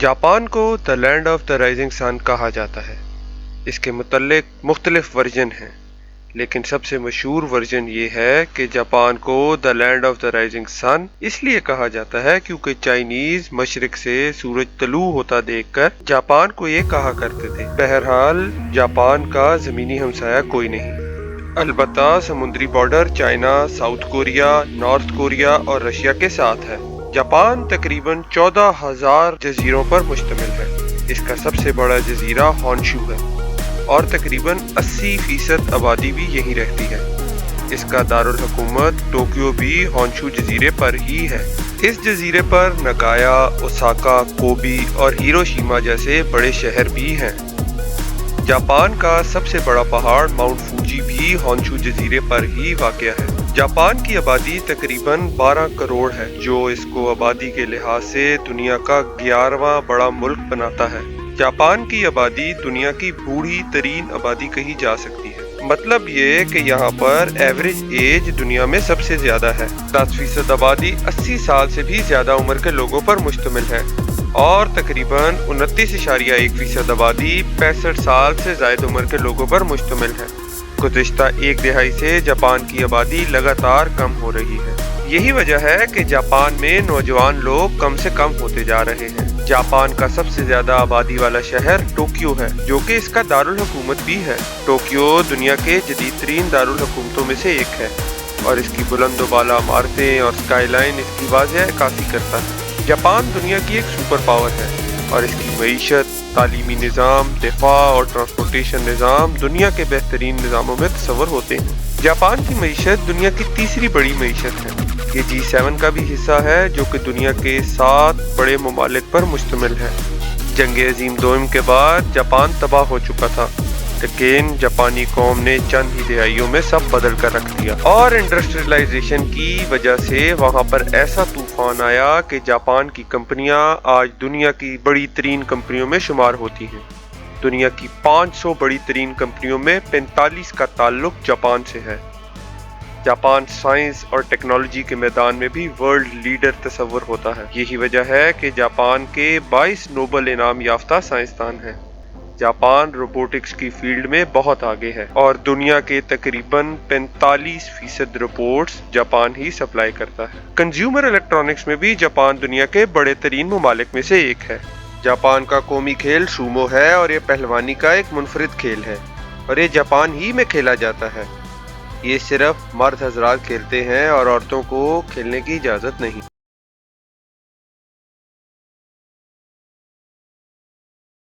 Japan को the land of the rising sun कहा जाता है। इसके मुतल्लिक मुख्तलिफ वर्जन हैं, लेकिन सबसे मशहूर वर्जन ये है कि जापान को the land of the rising sun इसलिए कहा जाता है क्योंकि चाइनीज मशरिक से सूरज तलू होता देखकर जापान को ये कहा करते थे। बहरहाल जापान का जमीनी हमसाया कोई नहीं, अलबत्ता समुद्री border China, south Korea, north Korea और रशिया के साथ है। जापान तकरीबन 14,000 जजीरों पर मुश्तमिल है। इसका सबसे बड़ा जजीरा हॉन्शू है और तकरीबन 80% आबादी भी यहीं रहती है। इसका दारुल हुकूमत टोक्यो भी हॉन्शू जजीरे पर ही है। इस जजीरे पर नगाया, ओसाका, कोबी और हिरोशिमा जैसे बड़े शहर भी हैं। जापान का सबसे बड़ा पहाड़ माउंट फूजी भी हॉन्शू जजीरे पर ही वाक़या है। जापान की आबादी तकरीबन 12 करोड़ है, जो इसको आबादी के लिहाज से दुनिया का 11वां बड़ा मुल्क बनाता है। जापान की आबादी दुनिया की बूढ़ी तरीन आबादी कही जा सकती है। मतलब ये कि यहाँ पर एवरेज एज दुनिया में सबसे ज्यादा है। 10% आबादी 80 साल से भी ज्यादा उम्र के लोगों पर मुश्तमिल है और तकरीबन 29.1% आबादी 65 साल से ज्यादा उम्र के लोगों पर मुश्तमिल है। गुज़िश्ता एक दिहाई से जापान की आबादी लगातार कम हो रही है। यही वजह है कि जापान में नौजवान लोग कम से कम होते जा रहे हैं। जापान का सबसे ज्यादा आबादी वाला शहर टोक्यो है, जो कि इसका दारुल हुकूमत भी है। टोक्यो दुनिया के जदीद तरीन दारुल हुकूमतों में से एक है और इसकी बुलंद बाला इमारतें और स्काईलाइन इसकी वाज़ेह अक्कासी करता है। जापान दुनिया की एक सुपर पावर है और इसकी मईशत, तालीमी निज़ाम, दिफा और ट्रांसपोर्टेशन निज़ाम दुनिया के बेहतरीन निज़ामों में तस्वर होते हैं। जापान की मईशत दुनिया की तीसरी बड़ी मईशत है। ये G7 का भी हिस्सा है, जो कि दुनिया के 7 बड़े ममालिक पर मुश्तमिल है। जंग अज़ीम दोम के बाद जापान तबाह हो चुका था, लेकिन जापानी कौम ने चंद ही दिहाइयों में सब बदल कर रख दिया और इंडस्ट्रियलाइजेशन की वजह से वहां पर ऐसा तूफान आया कि जापान की कंपनियां आज दुनिया की बड़ी तरीन कंपनियों में शुमार होती हैं। दुनिया की 500 बड़ी तरीन कंपनियों में 45 का ताल्लुक जापान से है। जापान साइंस और टेक्नोलॉजी के मैदान में भी वर्ल्ड लीडर तस्वर होता है। यही वजह है कि जापान के 22 नोबल इनाम याफ्ता साइंसदान हैं। जापान रोबोटिक्स की फील्ड में बहुत आगे है और दुनिया के तकरीबन 45% रोबोट्स जापान ही सप्लाई करता है। कंज्यूमर इलेक्ट्रॉनिक्स में भी जापान दुनिया के बड़े तरीन ममालिक में से एक है। जापान का कौमी खेल सूमो है और ये पहलवानी का एक मुनफरिद खेल है और ये जापान ही में खेला जाता है। ये सिर्फ मर्द हजरात खेलते हैं और औरतों को खेलने की इजाज़त नहीं।